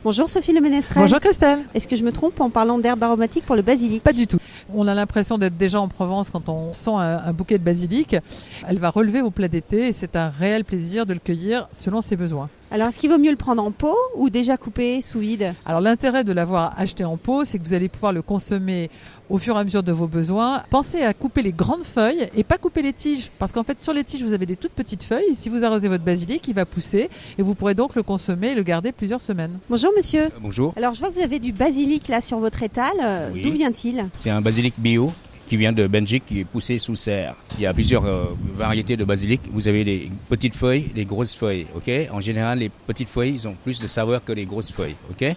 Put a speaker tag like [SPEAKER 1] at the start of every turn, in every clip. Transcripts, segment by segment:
[SPEAKER 1] Bonjour Sophie Le Ménestrel.
[SPEAKER 2] Bonjour Christelle.
[SPEAKER 1] Est-ce que je me trompe en parlant d'herbes aromatiques pour le basilic?
[SPEAKER 2] Pas du tout. On a l'impression d'être déjà en Provence quand on sent un bouquet de basilic. Elle va relever vos plats d'été et c'est un réel plaisir de le cueillir selon ses besoins.
[SPEAKER 1] Alors, est-ce qu'il vaut mieux le prendre en pot ou déjà coupé sous vide?
[SPEAKER 2] Alors l'intérêt de l'avoir acheté en pot, c'est que vous allez pouvoir le consommer au fur et à mesure de vos besoins. Pensez à couper les grandes feuilles et pas couper les tiges. Parce qu'en fait, sur les tiges, vous avez des toutes petites feuilles. Et si vous arrosez votre basilic, il va pousser et vous pourrez donc le consommer et le garder plusieurs semaines.
[SPEAKER 1] Bonjour monsieur.
[SPEAKER 3] Bonjour.
[SPEAKER 1] Alors, je vois que vous avez du basilic là sur votre étal.
[SPEAKER 3] Oui.
[SPEAKER 1] D'où vient-il?
[SPEAKER 3] C'est un basilic bio qui vient de Belgique, qui est poussé sous serre. Il y a plusieurs variétés de basilic. Vous avez les petites feuilles, les grosses feuilles. Ok. En général, les petites feuilles, ils ont plus de saveur que les grosses feuilles. Ok.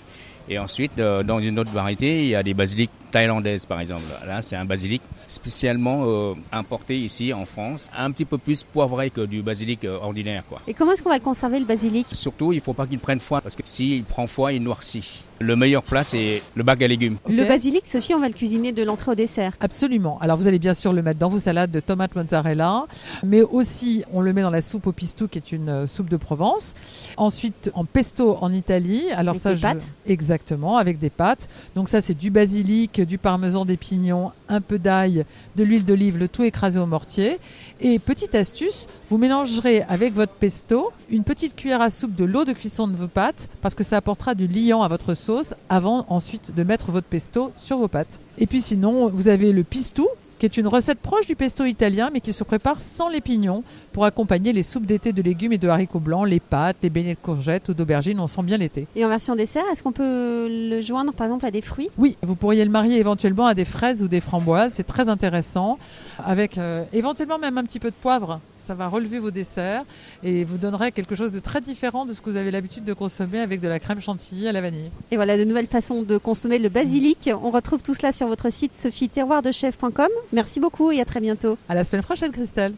[SPEAKER 3] Et ensuite, dans une autre variété, il y a des basilics thaïlandaises, par exemple. Là, c'est un basilic spécialement importé ici en France, un petit peu plus poivré que du basilic ordinaire, quoi.
[SPEAKER 1] Et comment est-ce qu'on va le conserver le basilic?
[SPEAKER 3] Surtout, il ne faut pas qu'il prenne froid, parce que s'il prend froid, il noircit. Le meilleur plat, c'est le bac à légumes.
[SPEAKER 1] Le
[SPEAKER 2] Ok.
[SPEAKER 1] basilic, Sophie, on va le cuisiner de l'entrée au dessert.
[SPEAKER 2] Absolument. Alors vous allez bien sûr le mettre dans vos salades de tomates mozzarella, mais aussi on le met dans la soupe au pistou qui est une soupe de Provence. Ensuite en pesto en Italie. Alors
[SPEAKER 1] Avec
[SPEAKER 2] ça,
[SPEAKER 1] des pâtes.
[SPEAKER 2] Exactement, avec des pâtes. Donc ça c'est du basilic, du parmesan, des pignons, un peu d'ail, de l'huile d'olive, le tout écrasé au mortier. Et petite astuce, vous mélangerez avec votre pesto une petite cuillère à soupe de l'eau de cuisson de vos pâtes parce que ça apportera du liant à votre sauce avant ensuite de mettre votre pesto sur vos pâtes. Et puis sinon, vous avez le pistou qui est une recette proche du pesto italien mais qui se prépare sans les pignons pour accompagner les soupes d'été de légumes et de haricots blancs, les pâtes, les beignets de courgettes ou d'aubergines, on sent bien l'été.
[SPEAKER 1] Et en version dessert, est-ce qu'on peut le joindre par exemple à des fruits?
[SPEAKER 2] Oui, vous pourriez le marier éventuellement à des fraises ou des framboises, c'est très intéressant, avec éventuellement même un petit peu de poivre. Ça va relever vos desserts et vous donnerait quelque chose de très différent de ce que vous avez l'habitude de consommer avec de la crème chantilly à la vanille.
[SPEAKER 1] Et voilà de nouvelles façons de consommer le basilic. On retrouve tout cela sur votre site sophieterroirdechef.com. Merci beaucoup et à très bientôt.
[SPEAKER 2] À la semaine prochaine Christelle.